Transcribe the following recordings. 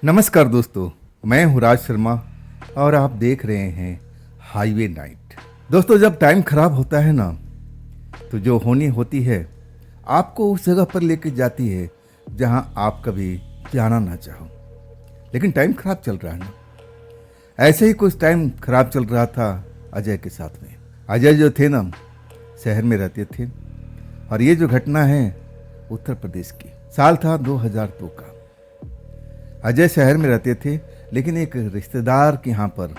नमस्कार दोस्तों, मैं हूँ राज शर्मा और आप देख रहे हैं हाईवे नाइट। दोस्तों, जब टाइम खराब होता है ना, तो जो होनी होती है आपको उस जगह पर लेके जाती है जहाँ आप कभी जाना ना चाहो। लेकिन टाइम खराब चल रहा है ना। ऐसे ही कुछ टाइम खराब चल रहा था अजय के साथ में। अजय जो थे ना, शहर में रहते थे और ये जो घटना है उत्तर प्रदेश की। साल था 2002 का। अजय शहर में रहते थे लेकिन एक रिश्तेदार के यहाँ पर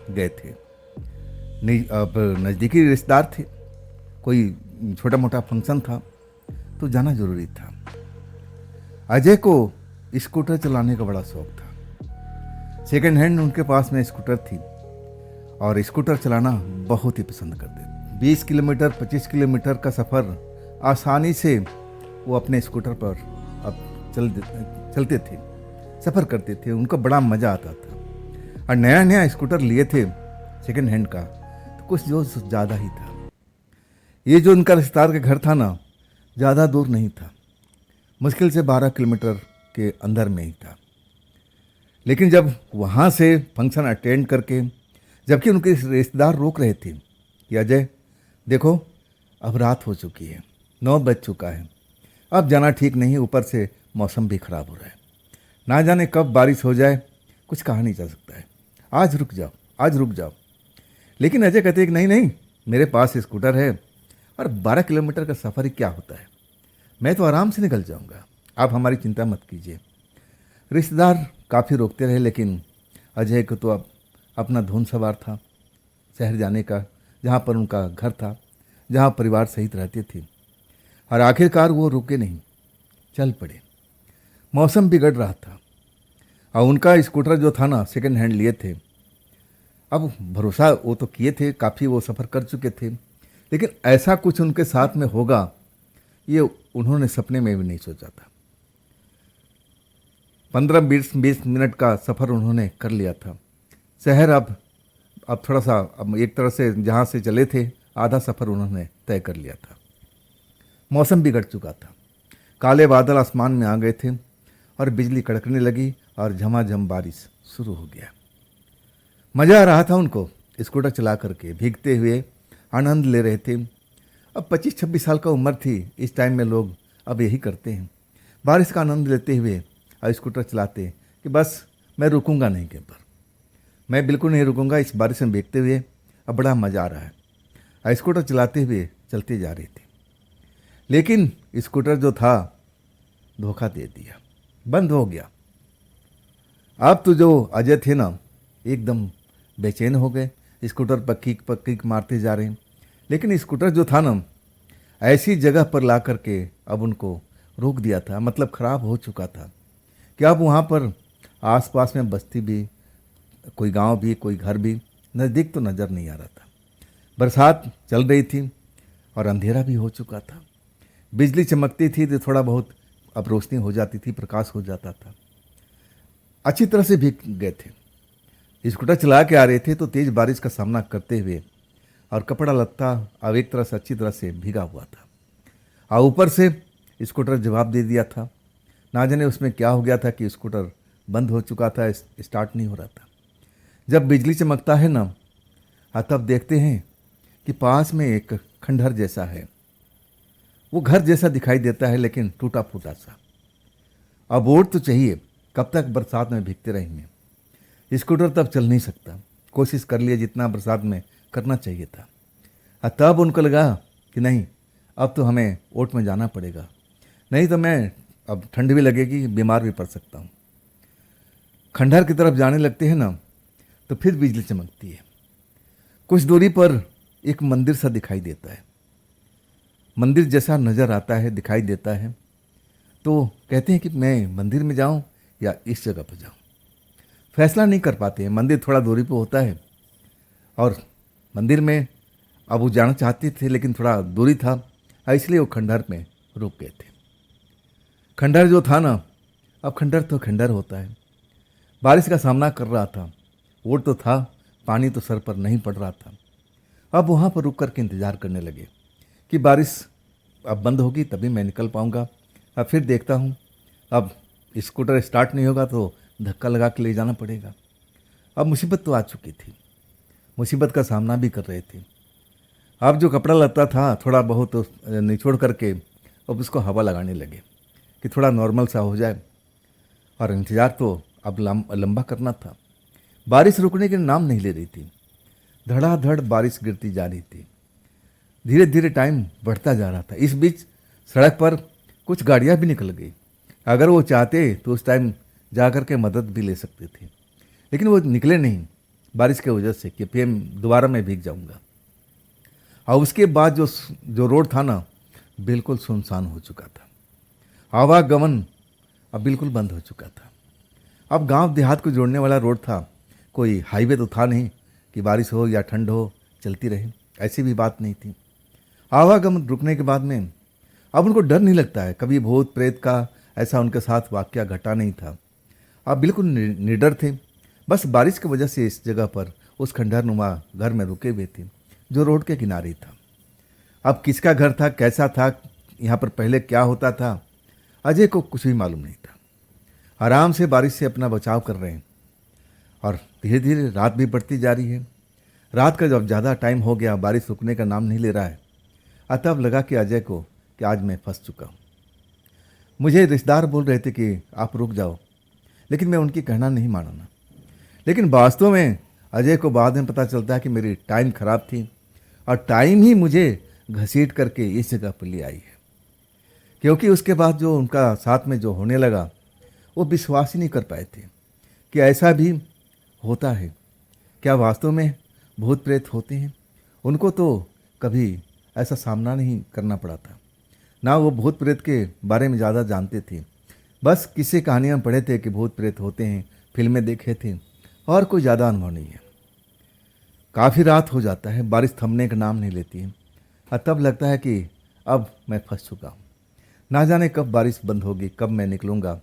गए थे। अब नज़दीकी रिश्तेदार थे, कोई छोटा मोटा फंक्शन था तो जाना ज़रूरी था। अजय को स्कूटर चलाने का बड़ा शौक था। सेकंड हैंड उनके पास में स्कूटर थी और स्कूटर चलाना बहुत ही पसंद करते थे। 20 किलोमीटर 25 किलोमीटर का सफ़र आसानी से वो अपने स्कूटर पर अब चलते थे, सफ़र करते थे। उनको बड़ा मज़ा आता था और नया नया स्कूटर लिए थे सेकंड हैंड का, तो कुछ जो ज़्यादा ही था। ये जो उनका रिश्तेदार के घर था ना, ज़्यादा दूर नहीं था, मुश्किल से 12 किलोमीटर के अंदर में ही था। लेकिन जब वहाँ से फंक्शन अटेंड करके, जबकि उनके रिश्तेदार रोक रहे थे कि अजय देखो, अब रात हो चुकी है, 9 बज चुका है, अब जाना ठीक नहीं, ऊपर से मौसम भी ख़राब हो रहा है, ना जाने कब बारिश हो जाए, कुछ कहा नहीं जा सकता है, आज रुक जाओ, आज रुक जाओ। लेकिन अजय कहते हैं कि नहीं नहीं, मेरे पास स्कूटर है और 12 किलोमीटर का सफ़र ही क्या होता है, मैं तो आराम से निकल जाऊंगा, आप हमारी चिंता मत कीजिए। रिश्तेदार काफ़ी रोकते रहे लेकिन अजय को तो अब अपना धुन सवार था शहर जाने का, जहाँ पर उनका घर था, जहाँ परिवार सहित रहते थे। और आखिरकार वो रुके नहीं, चल पड़े। मौसम बिगड़ रहा था और उनका स्कूटर जो था ना, सेकंड हैंड लिए थे। अब भरोसा वो तो किए थे, काफ़ी वो सफ़र कर चुके थे, लेकिन ऐसा कुछ उनके साथ में होगा ये उन्होंने सपने में भी नहीं सोचा था। 15-20 मिनट का सफ़र उन्होंने कर लिया था। शहर अब थोड़ा सा, अब एक तरह से जहाँ से चले थे आधा सफ़र उन्होंने तय कर लिया था। मौसम बिगड़ चुका था, काले बादल आसमान में आ गए थे और बिजली कड़कने लगी और झमाझम बारिश शुरू हो गया। मज़ा आ रहा था उनको स्कूटर चला करके, भीगते हुए आनंद ले रहे थे। अब 25-26 साल का उम्र थी, इस टाइम में लोग अब यही करते हैं, बारिश का आनंद लेते हुए और स्कूटर चलाते कि बस मैं रुकूंगा नहीं कहीं पर, मैं बिल्कुल नहीं रुकूंगा, इस बारिश में भीगते हुए अब बड़ा मज़ा आ रहा है। और स्कूटर चलाते हुए चलते जा रहे थे। लेकिन स्कूटर जो था धोखा दे दिया, बंद हो गया। अब तो जो अजय थे ना, एकदम बेचैन हो गए, स्कूटर पर किक मारते जा रहे हैं। लेकिन स्कूटर जो था ना, ऐसी जगह पर ला करके अब उनको रोक दिया था, मतलब ख़राब हो चुका था कि अब वहाँ पर आसपास में बस्ती भी, कोई गांव भी, कोई घर भी नज़दीक तो नज़र नहीं आ रहा था। बरसात चल रही थी और अंधेरा भी हो चुका था। बिजली चमकती थी तो थोड़ा बहुत अब रोशनी हो जाती थी, प्रकाश हो जाता था। अच्छी तरह से भीग गए थे, स्कूटर चला के आ रहे थे तो तेज़ बारिश का सामना करते हुए, और कपड़ा लत्ता अब एक तरह से अच्छी तरह से भीगा हुआ था और ऊपर से स्कूटर जवाब दे दिया था। ना जाने उसमें क्या हो गया था कि स्कूटर बंद हो चुका था, स्टार्ट नहीं हो रहा था। जब बिजली चमकता है ना, तब देखते हैं कि पास में एक खंडहर जैसा है, वो घर जैसा दिखाई देता है लेकिन टूटा फूटा सा। अब वोट तो चाहिए, कब तक बरसात में भीगते रहेंगे। स्कूटर तब चल नहीं सकता, कोशिश कर लिए जितना बरसात में करना चाहिए था। तब उनको लगा कि नहीं, अब तो हमें वोट में जाना पड़ेगा, नहीं तो मैं अब ठंड भी लगेगी, बीमार भी पड़ सकता हूँ। खंडहर की तरफ जाने लगते हैं ना, तो फिर बिजली चमकती है। कुछ दूरी पर एक मंदिर सा दिखाई देता है, मंदिर जैसा नज़र आता है, दिखाई देता है। तो कहते हैं कि मैं मंदिर में जाऊं या इस जगह पर जाऊं। फैसला नहीं कर पाते हैं, मंदिर थोड़ा दूरी पर होता है और मंदिर में अब वो जाना चाहते थे लेकिन थोड़ा दूरी था, इसलिए वो खंडहर में रुक गए थे। खंडहर जो था ना, अब खंडहर तो खंडहर होता है, बारिश का सामना कर रहा था, वोट तो था, पानी तो सर पर नहीं पड़ रहा था। अब वहाँ पर रुक कर के इंतज़ार करने लगे कि बारिश अब बंद होगी तभी मैं निकल पाऊँगा। अब फिर देखता हूँ, अब स्कूटर स्टार्ट नहीं होगा तो धक्का लगा के ले जाना पड़ेगा। अब मुसीबत तो आ चुकी थी, मुसीबत का सामना भी कर रहे थे। अब जो कपड़ा लत्ता था थोड़ा बहुत निचोड़ करके अब उसको हवा लगाने लगे कि थोड़ा नॉर्मल सा हो जाए। और इंतज़ार तो अब लंबा करना था। बारिश रुकने के नाम नहीं ले रही थी। धड़ाधड़ बारिश गिरती जा रही थी। धीरे धीरे टाइम बढ़ता जा रहा था। इस बीच सड़क पर कुछ गाड़ियां भी निकल गई। अगर वो चाहते तो उस टाइम जा कर के मदद भी ले सकते थे, लेकिन वो निकले नहीं बारिश की वजह से कि फिर दोबारा मैं भीग जाऊंगा। और उसके बाद जो रोड था ना, बिल्कुल सुनसान हो चुका था। आवागमन अब बिल्कुल बंद हो चुका था। अब गांव देहात को जोड़ने वाला रोड था, कोई हाईवे तो था नहीं कि बारिश हो या ठंड हो चलती रहे, ऐसी भी बात नहीं थी। आवागमन रुकने के बाद में अब उनको डर नहीं लगता है। कभी भूत प्रेत का ऐसा उनके साथ वाकया घटा नहीं था। अब बिल्कुल निडर थे। बस बारिश की वजह से इस जगह पर उस खंडहरनुमा घर में रुके हुए थे जो रोड के किनारे था। अब किसका घर था, कैसा था, यहाँ पर पहले क्या होता था, अजय को कुछ भी मालूम नहीं था। आराम से बारिश से अपना बचाव कर रहे हैं। और धीरे धीरे रात भी बढ़ती जा रही है। रात का जब ज़्यादा टाइम हो गया, बारिश रुकने का नाम नहीं ले रहा है। तब लगा कि अजय को कि आज मैं फंस चुका हूँ। मुझे रिश्तेदार बोल रहे थे कि आप रुक जाओ, लेकिन मैं उनकी कहना नहीं माना। लेकिन वास्तव में अजय को बाद में पता चलता है कि मेरी टाइम खराब थी और टाइम ही मुझे घसीट करके इस जगह पर ले आई है। क्योंकि उसके बाद जो उनका साथ में जो होने लगा, वो विश्वास ही नहीं कर पाए थे कि ऐसा भी होता है। क्या वास्तव में भूत प्रेत होते हैं? उनको तो कभी ऐसा सामना नहीं करना पड़ा था, ना वो भूत प्रेत के बारे में ज़्यादा जानते थे। बस किसी कहानियाँ पढ़े थे कि भूत प्रेत होते हैं, फिल्में देखे थे, और कोई ज़्यादा अनुभव नहीं है। काफ़ी रात हो जाता है, बारिश थमने का नाम नहीं लेती है। और तब लगता है कि अब मैं फंस चुका हूँ। ना जाने कब बारिश बंद होगी, कब मैं निकलूँगा।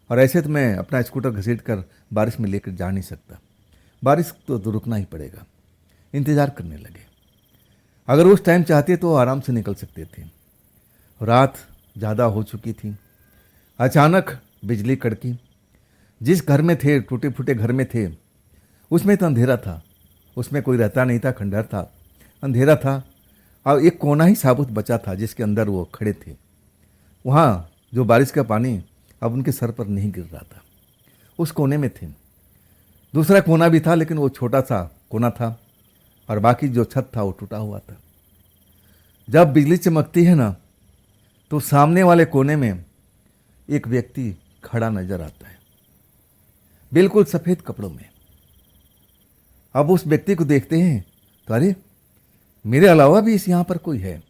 और ऐसे तो मैं अपना स्कूटर घसीट कर बारिश में लेकर जा नहीं सकता। बारिश तो रुकना ही पड़ेगा। इंतज़ार करने लगे। अगर उस टाइम चाहते तो आराम से निकल सकते थे। रात ज़्यादा हो चुकी थी। अचानक बिजली कड़की। जिस घर में थे, टूटे फूटे घर में थे, उसमें तो अंधेरा था। उसमें कोई रहता नहीं था, खंडहर था, अंधेरा था। और एक कोना ही साबुत बचा था जिसके अंदर वो खड़े थे। वहाँ जो बारिश का पानी अब उनके सर पर नहीं गिर रहा था, उस कोने में थे। दूसरा कोना भी था, लेकिन वो छोटा सा कोना था और बाकी जो छत था वो टूटा हुआ था। जब बिजली चमकती है ना, तो सामने वाले कोने में एक व्यक्ति खड़ा नजर आता है, बिल्कुल सफ़ेद कपड़ों में। अब उस व्यक्ति को देखते हैं तो अरे, मेरे अलावा भी इस यहाँ पर कोई है।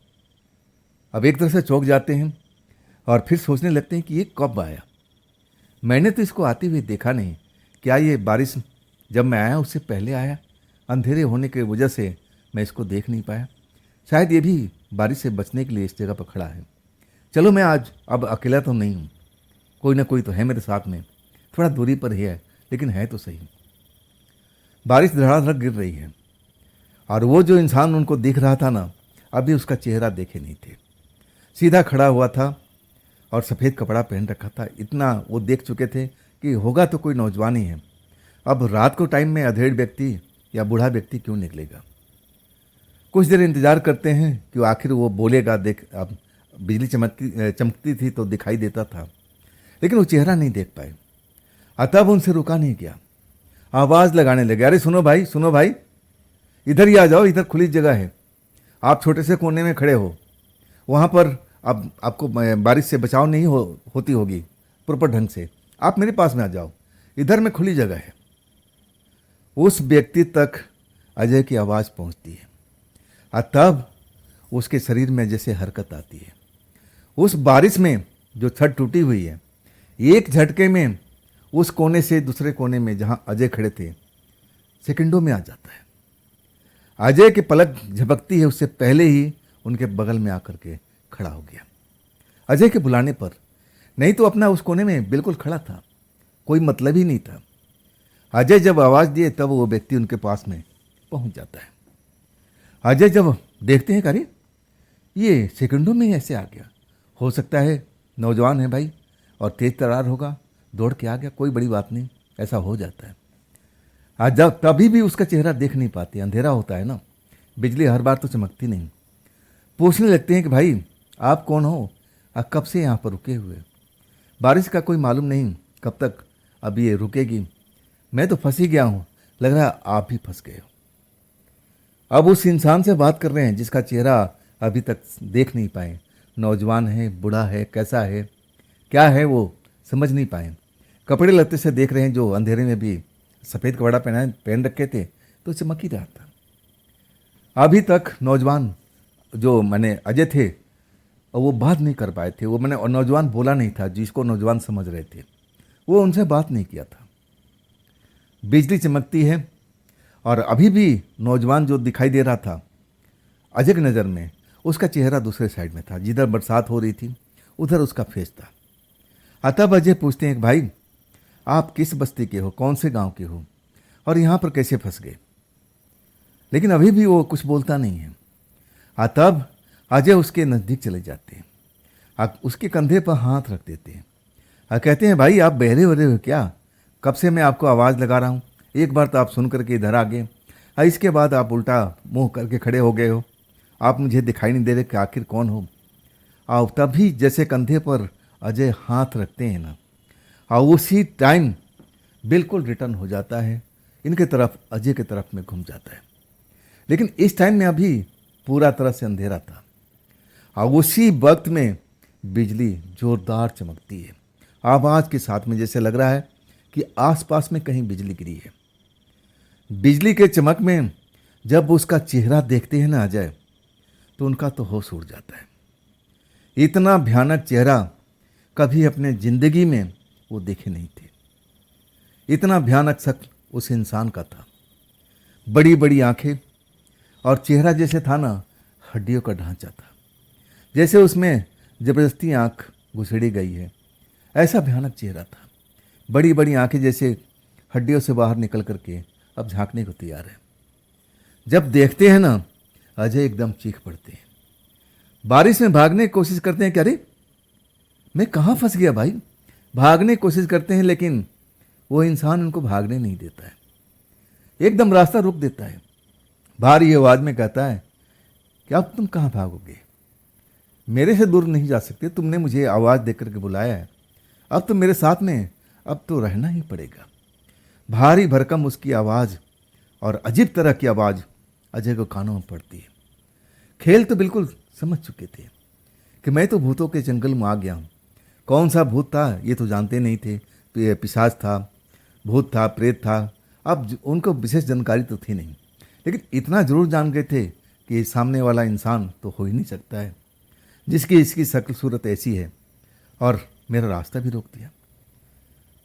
अब एक तरह से चौंक जाते हैं और फिर सोचने लगते हैं कि ये कब आया। मैंने तो इसको आते हुए देखा नहीं। क्या ये बारिश जब मैं आया उससे पहले आया? अंधेरे होने की वजह से मैं इसको देख नहीं पाया। शायद ये भी बारिश से बचने के लिए इस जगह पर खड़ा है। चलो, मैं आज अब अकेला तो नहीं हूँ, कोई ना कोई तो है मेरे साथ में। थोड़ा दूरी पर ही है, लेकिन है तो सही। बारिश धड़ाधड़ गिर रही है और वो जो इंसान उनको दिख रहा था ना, अभी उसका चेहरा देखे नहीं थे। सीधा खड़ा हुआ था और सफ़ेद कपड़ा पहन रखा था। इतना वो देख चुके थे कि होगा तो कोई नौजवान ही है। अब रात को टाइम में अधेड़ व्यक्ति या बूढ़ा व्यक्ति क्यों निकलेगा? कुछ देर इंतजार करते हैं कि आखिर वो बोलेगा। देख, अब बिजली चमकती थी तो दिखाई देता था, लेकिन वो चेहरा नहीं देख पाए। तब उनसे रुका नहीं गया। आवाज़ लगाने लगे, अरे सुनो भाई, सुनो भाई, इधर ही आ जाओ, इधर खुली जगह है। आप छोटे से कोने में खड़े हो, वहाँ पर अब आपको बारिश से बचाव नहीं होती होगी प्रॉपर ढंग से। आप मेरे पास में आ जाओ, इधर में खुली जगह है। उस व्यक्ति तक अजय की आवाज़ पहुँचती है और तब उसके शरीर में जैसे हरकत आती है। उस बारिश में जो छत टूटी हुई है, एक झटके में उस कोने से दूसरे कोने में जहाँ अजय खड़े थे, सेकंडों में आ जाता है। अजय की पलक झपकती है, उससे पहले ही उनके बगल में आकर के खड़ा हो गया। अजय के बुलाने पर, नहीं तो अपना उस कोने में बिल्कुल खड़ा था, कोई मतलब ही नहीं था। अजय जब आवाज़ दिए तब वो व्यक्ति उनके पास में पहुंच जाता है। अजय जब देखते हैं, अरे ये सेकंडों में ऐसे आ गया। हो सकता है नौजवान है भाई और तेज तर्रार होगा, दौड़ के आ गया, कोई बड़ी बात नहीं, ऐसा हो जाता है। आज जब तभी भी उसका चेहरा देख नहीं पाते, अंधेरा होता है ना, बिजली हर बार तो चमकती नहीं। पूछने लगते हैं कि भाई आप कौन हो, आप कब से यहाँ पर रुके हुए, बारिश का कोई मालूम नहीं कब तक अब ये रुकेगी, मैं तो फंस ही गया हूँ, लग रहा है आप भी फंस गए हो। अब उस इंसान से बात कर रहे हैं जिसका चेहरा अभी तक देख नहीं पाए, नौजवान है, बूढ़ा है, कैसा है, क्या है वो समझ नहीं पाए। कपड़े लत्ते से देख रहे हैं, जो अंधेरे में भी सफ़ेद कपड़ा पहन रखे थे तो चमक ही रहा था। अभी तक नौजवान जो मैंने अजय थे वो बात नहीं कर पाए थे, वो मैंने नौजवान बोला नहीं था जिसको नौजवान समझ रहे थे, वो उनसे बात नहीं किया था। बिजली चमकती है और अभी भी नौजवान जो दिखाई दे रहा था अजय की नज़र में, उसका चेहरा दूसरे साइड में था, जिधर बरसात हो रही थी उधर उसका फेस था। अतः अजय पूछते हैं कि भाई आप किस बस्ती के हो, कौन से गांव के हो और यहाँ पर कैसे फंस गए। लेकिन अभी भी वो कुछ बोलता नहीं है। तब अजय उसके नज़दीक चले जाते हैं, उसके कंधे पर हाथ रख देते हैं, कहते हैं भाई आप बहरे वहरे हो क्या, कब से मैं आपको आवाज़ लगा रहा हूँ, एक बार तो आप सुन करके इधर आ गए, इसके बाद आप उल्टा मुंह करके खड़े हो गए हो, आप मुझे दिखाई नहीं दे रहे कि आखिर कौन हो। और तभी जैसे कंधे पर अजय हाथ रखते हैं ना, और उसी टाइम बिल्कुल रिटर्न हो जाता है इनके तरफ, अजय के तरफ में घूम जाता है। लेकिन इस टाइम में अभी पूरा तरह से अंधेरा था और उसी वक्त में बिजली जोरदार चमकती है, आवाज़ के साथ में, जैसे लग रहा है कि आसपास में कहीं बिजली गिरी है। बिजली के चमक में जब उसका चेहरा देखते हैं ना अजय, तो उनका तो होश उड़ जाता है। इतना भयानक चेहरा कभी अपने जिंदगी में वो देखे नहीं थे। इतना भयानक शक्ल उस इंसान का था, बड़ी बड़ी आंखें और चेहरा जैसे था ना हड्डियों का ढांचा था, जैसे उसमें जबरदस्ती आंख घुसेड़ी गई है, ऐसा भयानक चेहरा था। बड़ी बड़ी आंखें जैसे हड्डियों से बाहर निकल करके अब झांकने को तैयार है। जब देखते हैं ना अजय एकदम चीख पड़ते हैं, बारिश में भागने की कोशिश करते हैं कि अरे मैं कहाँ फंस गया भाई, भागने की कोशिश करते हैं लेकिन वो इंसान उनको भागने नहीं देता है, एकदम रास्ता रोक देता है। भारी आवाज़ में कहता है कि अब तुम कहाँ भागोगे, मेरे से दूर नहीं जा सकते, तुमने मुझे आवाज़ दे करके बुलाया है, अब तो मेरे साथ में अब तो रहना ही पड़ेगा। भारी भरकम उसकी आवाज़ और अजीब तरह की आवाज़ अजय को कानों में पड़ती है। खेल तो बिल्कुल समझ चुके थे कि मैं तो भूतों के जंगल में आ गया हूँ, कौन सा भूत था ये तो जानते नहीं थे, तो ये पिशाच था, भूत था, प्रेत था, अब उनको विशेष जानकारी तो थी नहीं, लेकिन इतना जरूर जान गए थे कि सामने वाला इंसान तो हो ही नहीं सकता है जिसकी इसकी शक्ल सूरत ऐसी है, और मेरा रास्ता भी रोक दिया।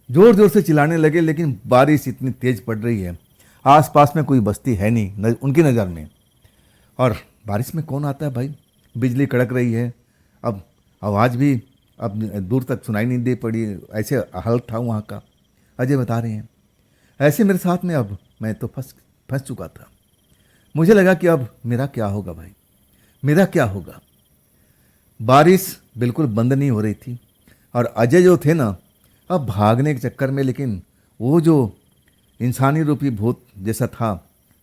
जोर जोर से चिल्लाने लगे, लेकिन बारिश इतनी तेज पड़ रही है, आसपास में कोई बस्ती है नहीं उनकी नज़र में, और बारिश में कौन आता है भाई, बिजली कड़क रही है, अब आवाज़ भी अब दूर तक सुनाई नहीं दे पड़ी, ऐसे हाल था वहाँ का। अजय बता रहे हैं ऐसे मेरे साथ में अब मैं तो फंस चुका था, मुझे लगा कि अब मेरा क्या होगा भाई, मेरा क्या होगा। बारिश बिल्कुल बंद नहीं हो रही थी और अजय जो थे ना अब भागने के चक्कर में, लेकिन वो जो इंसानी रूपी भूत जैसा था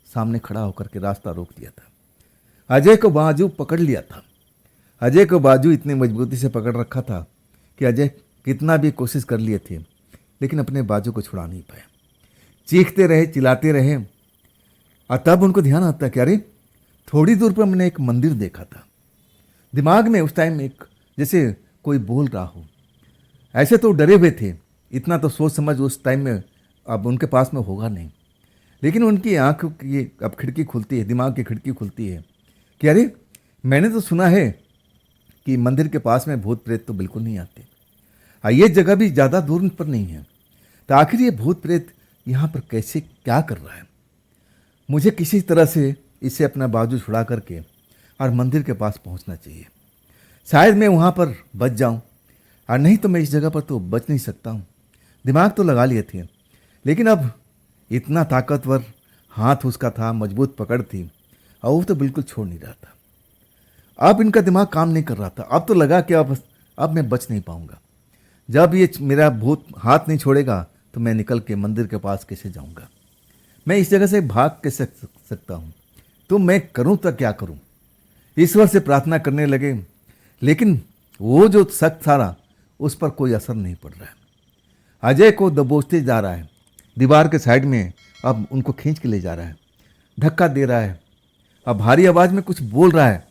सामने खड़ा होकर के रास्ता रोक दिया था। अजय को बाजू पकड़ लिया था, अजय को बाजू इतनी मजबूती से पकड़ रखा था कि अजय कितना भी कोशिश कर लिए थे लेकिन अपने बाजू को छुड़ा नहीं पाया। चीखते रहे, चिल्लाते रहे, और तब उनको ध्यान आता कि अरे थोड़ी दूर पर मैंने एक मंदिर देखा था। दिमाग में उस टाइम एक जैसे कोई बोल रहा हो, ऐसे तो डरे हुए थे, इतना तो सोच समझ उस टाइम में अब उनके पास में होगा नहीं, लेकिन उनकी आँख की अब खिड़की खुलती है, दिमाग की खिड़की खुलती है कि अरे मैंने तो सुना है कि मंदिर के पास में भूत प्रेत तो बिल्कुल नहीं आते, ये जगह भी ज़्यादा दूर पर नहीं है, तो आखिर ये भूत प्रेत यहाँ पर कैसे क्या कर रहा है। मुझे किसी तरह से इसे अपना बाजू छुड़ा करके और मंदिर के पास पहुँचना चाहिए, शायद मैं वहाँ पर बच जाऊँ, और नहीं तो मैं इस जगह पर तो बच नहीं सकता हूँ। दिमाग तो लगा लिए थे, लेकिन अब इतना ताकतवर हाथ उसका था, मजबूत पकड़ थी, और वो तो बिल्कुल छोड़ नहीं रहा था। अब इनका दिमाग काम नहीं कर रहा था, अब तो लगा कि अब मैं बच नहीं पाऊंगा। जब ये मेरा भूत हाथ नहीं छोड़ेगा तो मैं निकल के मंदिर के पास कैसे जाऊंगा, मैं इस जगह से भाग कैसे सकता हूँ, तो मैं करूँ तो क्या करूँ। ईश्वर से प्रार्थना करने लगे, लेकिन वो जो शक था उस पर कोई असर नहीं पड़ रहा है। अजय को दबोचते जा रहा है, दीवार के साइड में अब उनको खींच के ले जा रहा है, धक्का दे रहा है। अब भारी आवाज़ में कुछ बोल रहा है,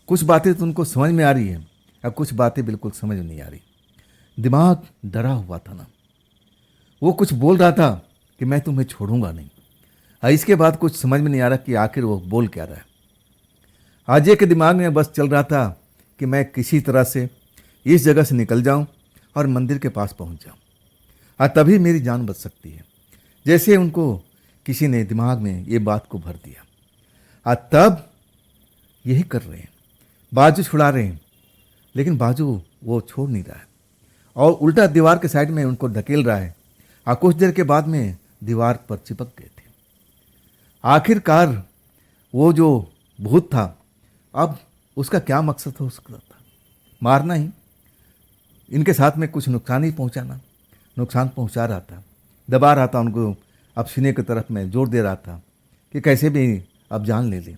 कुछ बातें तो उनको समझ में आ रही है और कुछ बातें बिल्कुल समझ में नहीं आ रही। दिमाग डरा हुआ था ना, वो कुछ बोल रहा था कि मैं तुम्हें छोड़ूंगा नहीं, और इसके बाद कुछ समझ में नहीं आ रहा कि आखिर वो बोल क्या रहा है। अजय के दिमाग में बस चल रहा था कि मैं किसी तरह से इस जगह से निकल जाऊं और मंदिर के पास पहुंच जाऊं, और तभी मेरी जान बच सकती है। जैसे उनको किसी ने दिमाग में ये बात को भर दिया, और तब यही कर रहे हैं, बाजू छुड़ा रहे हैं, लेकिन बाजू वो छोड़ नहीं रहा है और उल्टा दीवार के साइड में उनको धकेल रहा है, और कुछ देर के बाद में दीवार पर चिपक गए थे। आखिरकार वो जो भूत था, अब उसका क्या मकसद हो सकता था, मारना ही, इनके साथ में कुछ नुकसान ही पहुंचाना, नुकसान पहुंचा रहा था, दबा रहा था उनको, अब सीने की तरफ में जोर दे रहा था कि कैसे भी अब जान ले ले।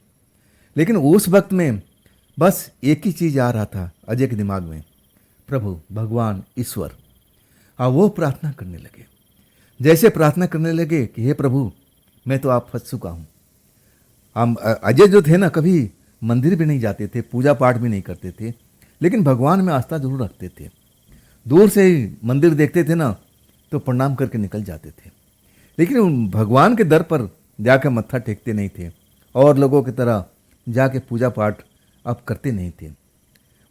लेकिन उस वक्त में बस एक ही चीज़ आ रहा था अजय के दिमाग में, प्रभु, भगवान, ईश्वर। और वो प्रार्थना करने लगे। जैसे प्रार्थना करने लगे कि हे प्रभु, मैं तो आप फंस चुका हूँ। हम अजय जो थे ना, कभी मंदिर भी नहीं जाते थे, पूजा पाठ भी नहीं करते थे, लेकिन भगवान में आस्था जरूर रखते थे। दूर से ही मंदिर देखते थे ना तो प्रणाम करके निकल जाते थे, लेकिन उन भगवान के दर पर जाकर मत्था टेकते नहीं थे और लोगों की तरह जाके पूजा पाठ अब करते नहीं थे।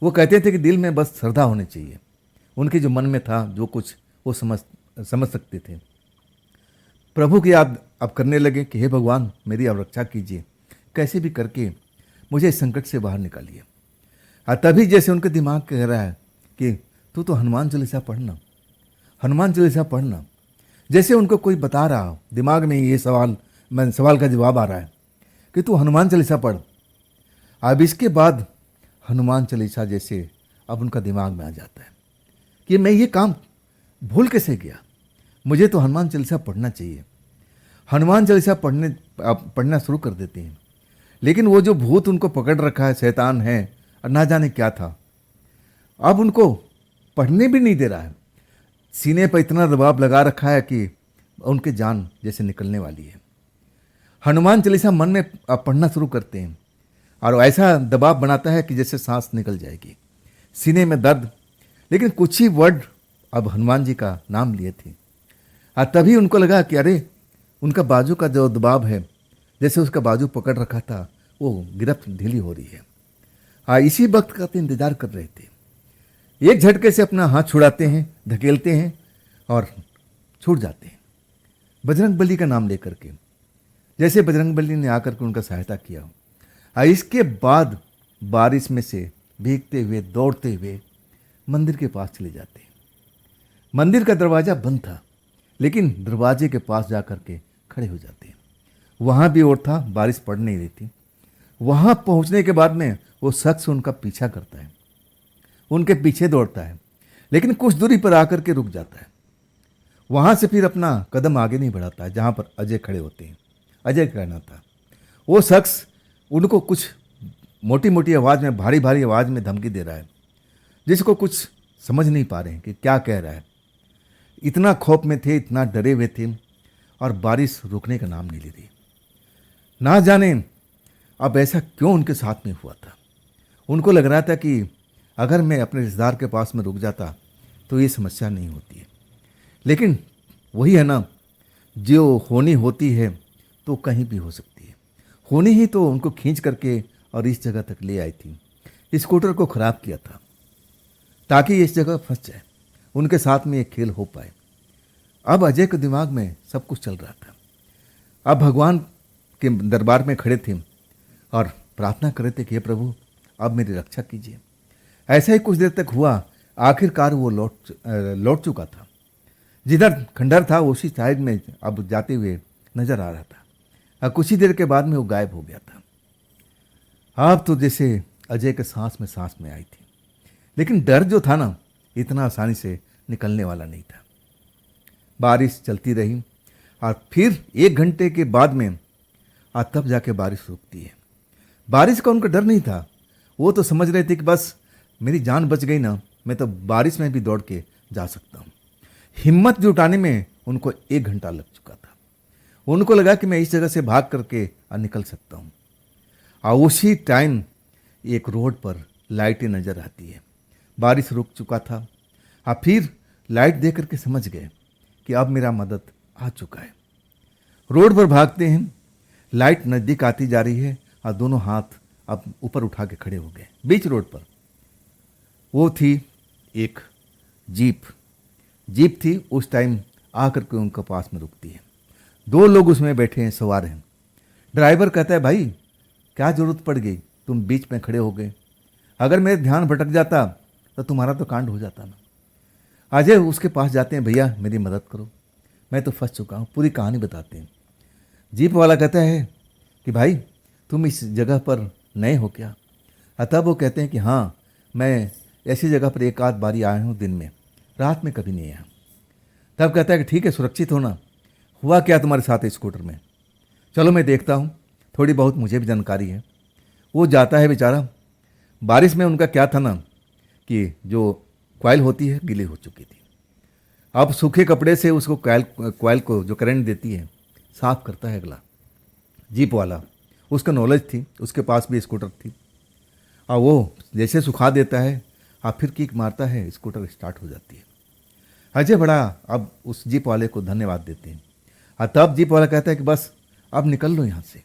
वो कहते थे कि दिल में बस श्रद्धा होनी चाहिए, उनके जो मन में था जो कुछ वो समझ सकते थे। प्रभु की याद अब करने लगे कि हे भगवान, मेरी अब रक्षा कीजिए, कैसे भी करके मुझे इस संकट से बाहर निकालिए। और तभी जैसे उनके दिमाग कह रहा है कि तू तो हनुमान चालीसा पढ़ना, हनुमान चालीसा पढ़ना, जैसे उनको कोई बता रहा हो, दिमाग में ये सवाल का जवाब आ रहा है कि तू हनुमान चालीसा पढ़। अब इसके बाद हनुमान चालीसा जैसे अब उनका दिमाग में आ जाता है कि मैं ये काम भूल कैसे गया, मुझे तो हनुमान चालीसा पढ़ना चाहिए। हनुमान चालीसा पढ़ना शुरू कर देते हैं, लेकिन वो जो भूत उनको पकड़ रखा है, शैतान है और ना जाने क्या था, अब उनको पढ़ने भी नहीं दे रहा है। सीने पर इतना दबाव लगा रखा है कि उनके जान जैसे निकलने वाली है। हनुमान चालीसा मन में अब पढ़ना शुरू करते हैं और ऐसा दबाव बनाता है कि जैसे सांस निकल जाएगी, सीने में दर्द, लेकिन कुछ ही वर्ड अब हनुमान जी का नाम लिए थे। और तभी उनको लगा कि अरे, उनका बाजू का जो दबाव है, जैसे उसका बाजू पकड़ रखा था, वो गिरफ्त ढीली हो रही है। हाँ, इसी वक्त का तो इंतजार कर रहे थे। एक झटके से अपना हाथ छुड़ाते हैं, धकेलते हैं और छूट जाते हैं, बजरंग बली का नाम लेकर के, जैसे बजरंग बली ने आकर के उनका सहायता किया। और इसके बाद बारिश में से भीगते हुए, दौड़ते हुए मंदिर के पास चले जाते हैं। मंदिर का दरवाज़ा बंद था, लेकिन दरवाजे के पास जाकर के खड़े हो जाते हैं। वहाँ भी और था, बारिश पड़ नहीं रही थी। वहाँ पहुँचने के बाद में वो शख्स उनका पीछा करता है, उनके पीछे दौड़ता है, लेकिन कुछ दूरी पर आकर के रुक जाता है। वहाँ से फिर अपना कदम आगे नहीं बढ़ाता, जहाँ पर अजय खड़े होते हैं। अजय कहना था, वो शख्स उनको कुछ मोटी मोटी आवाज़ में, भारी भारी आवाज़ में धमकी दे रहा है, जिसको कुछ समझ नहीं पा रहे हैं कि क्या कह रहा है। इतना खौफ में थे, इतना डरे हुए थे, और बारिश रुकने का नाम नहीं ले रही। ना जाने अब ऐसा क्यों उनके साथ में हुआ था। उनको लग रहा था कि अगर मैं अपने रिश्तेदार के पास में रुक जाता तो ये समस्या नहीं होती है, लेकिन वही है ना, जो होनी होती है तो कहीं भी हो सकती है। होनी ही तो उनको खींच करके और इस जगह तक ले आई थी, स्कूटर को ख़राब किया था ताकि इस जगह फंस जाए, उनके साथ में एक खेल हो पाए। अब अजय के दिमाग में सब कुछ चल रहा था। अब भगवान के दरबार में खड़े थे और प्रार्थना कर रहे थे कि हे प्रभु, अब मेरी रक्षा कीजिए। ऐसा ही कुछ देर तक हुआ। आखिरकार वो लौट चुका था। जिधर खंडर था उसी साइड में अब जाते हुए नजर आ रहा था, और कुछ ही देर के बाद में वो गायब हो गया था। अब तो जैसे अजय के सांस में आई थी, लेकिन डर जो था ना, इतना आसानी से निकलने वाला नहीं था। बारिश चलती रही और फिर 1 घंटे के बाद में तब जाके बारिश रुकती है। बारिश का उनको डर नहीं था, वो तो समझ रहे थे कि बस मेरी जान बच गई ना, मैं तो बारिश में भी दौड़ के जा सकता हूँ। हिम्मत जुटाने में उनको 1 घंटा लग चुका था। उनको लगा कि मैं इस जगह से भाग करके निकल सकता हूँ। और उसी टाइम एक रोड पर लाइटें नज़र आती है। बारिश रुक चुका था। फिर लाइट देख करके समझ गए कि अब मेरा मदद आ चुका है। रोड पर भागते हैं, लाइट नज़दीक आती जा रही है और दोनों हाथ अब ऊपर उठा के खड़े हो गए। बीच रोड पर वो थी एक जीप थी। उस टाइम आकर के उनके पास में रुकती है। 2 लोग उसमें बैठे हैं, सवार हैं। ड्राइवर कहता है, भाई क्या ज़रूरत पड़ गई, तुम बीच में खड़े हो गए, अगर मेरे ध्यान भटक जाता तो तुम्हारा तो कांड हो जाता ना। अजय उसके पास जाते हैं, भैया मेरी मदद करो, मैं तो फंस चुका हूँ। पूरी कहानी बताते हैं। जीप वाला कहता है कि भाई तुम इस जगह पर नए हो क्या? तब वो कहते हैं कि हाँ, मैं ऐसी जगह पर एक आध बारी आया हूँ दिन में, रात में कभी नहीं आया। तब कहता है कि ठीक है, सुरक्षित होना। हुआ क्या तुम्हारे साथ स्कूटर में? चलो मैं देखता हूँ, थोड़ी बहुत मुझे भी जानकारी है। वो जाता है बेचारा। बारिश में उनका क्या था ना कि जो कॉइल होती है गीली हो चुकी थी। अब सूखे कपड़े से उसको कॉइल को जो करंट देती है साफ करता है अगला जीप वाला। उसका नॉलेज थी, उसके पास भी स्कूटर थी। और वो जैसे सुखा देता है और फिर किक मारता है, स्कूटर स्टार्ट हो जाती है। अजय बड़ा अब उस जीप वाले को धन्यवाद देते हैं। और तब जीप वाला कहता है कि बस अब निकल लो यहाँ से,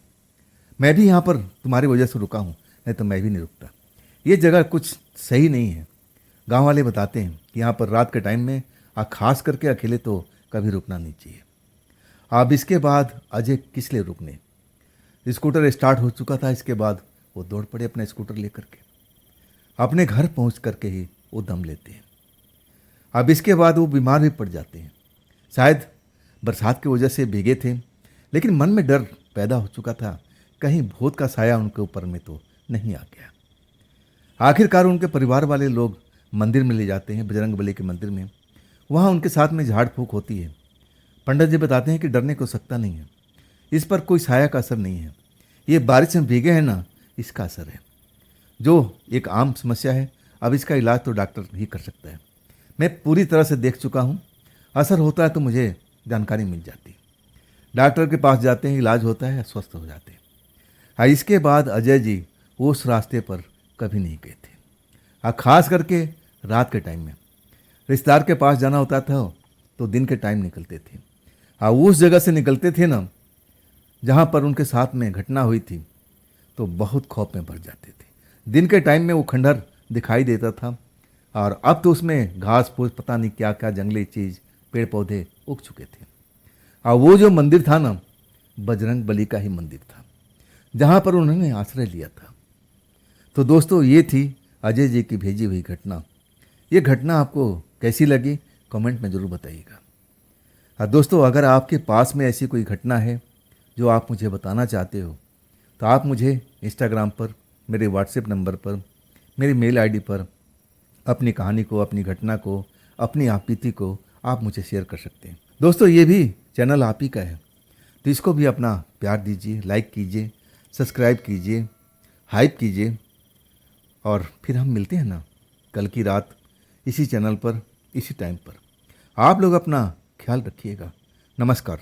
मैं भी यहाँ पर तुम्हारी वजह से रुका हूँ, नहीं तो मैं भी नहीं रुकता। ये जगह कुछ सही नहीं है। गांव वाले बताते हैं कि यहाँ पर रात के टाइम में खास करके अकेले तो कभी रुकना नहीं चाहिए। अब इसके बाद अजय किस लिए रुकने, स्कूटर स्टार्ट हो चुका था। इसके बाद वो दौड़ पड़े अपना स्कूटर लेकर के। अपने घर पहुँच करके ही वो दम लेते हैं। अब इसके बाद वो बीमार भी पड़ जाते हैं। शायद बरसात की वजह से भीगे थे, लेकिन मन में डर पैदा हो चुका था, कहीं भूत का साया उनके ऊपर में तो नहीं आ गया। आखिरकार उनके परिवार वाले लोग मंदिर में ले जाते हैं, बजरंगबली के मंदिर में। वहाँ उनके साथ में झाड़ फूक होती है। पंडित जी बताते हैं कि डरने को सकता नहीं है, इस पर कोई साया का असर नहीं है, ये बारिश में भीगे हैं ना, इसका असर है, जो एक आम समस्या है। अब इसका इलाज तो डॉक्टर ही कर सकता है। मैं पूरी तरह से देख चुका हूँ, असर होता है तो मुझे जानकारी मिल जाती। डॉक्टर के पास जाते हैं, इलाज होता है, स्वस्थ हो जाते हैं। इसके बाद अजय जी उस रास्ते पर कभी नहीं गए थे। खास करके रात के टाइम में रिश्तेदार के पास जाना होता था तो दिन के टाइम निकलते थे। उस जगह से निकलते थे ना जहाँ पर उनके साथ में घटना हुई थी, तो बहुत खौफ में भर जाते थे। दिन के टाइम में वो खंडहर दिखाई देता था और अब तो उसमें घास फूस पता नहीं क्या क्या जंगली चीज़ पेड़ पौधे उग चुके थे। और वो जो मंदिर था ना, बजरंग बली का ही मंदिर था, जहाँ पर उन्होंने आश्रय लिया था। तो दोस्तों, ये थी अजय जी की भेजी हुई घटना। ये घटना आपको कैसी लगी कमेंट में ज़रूर बताइएगा। दोस्तों, अगर आपके पास में ऐसी कोई घटना है जो आप मुझे बताना चाहते हो, तो आप मुझे इंस्टाग्राम पर, मेरे व्हाट्सएप नंबर पर, मेरी मेल आईडी पर अपनी कहानी को, अपनी घटना को, अपनी आपबीती को आप मुझे शेयर कर सकते हैं। दोस्तों, ये भी चैनल आप ही का है, तो इसको भी अपना प्यार दीजिए, लाइक कीजिए, सब्सक्राइब कीजिए, हाइप कीजिए। और फिर हम मिलते हैं ना कल की रात इसी चैनल पर, इसी टाइम पर। आप लोग अपना ख्याल रखिएगा। नमस्कार।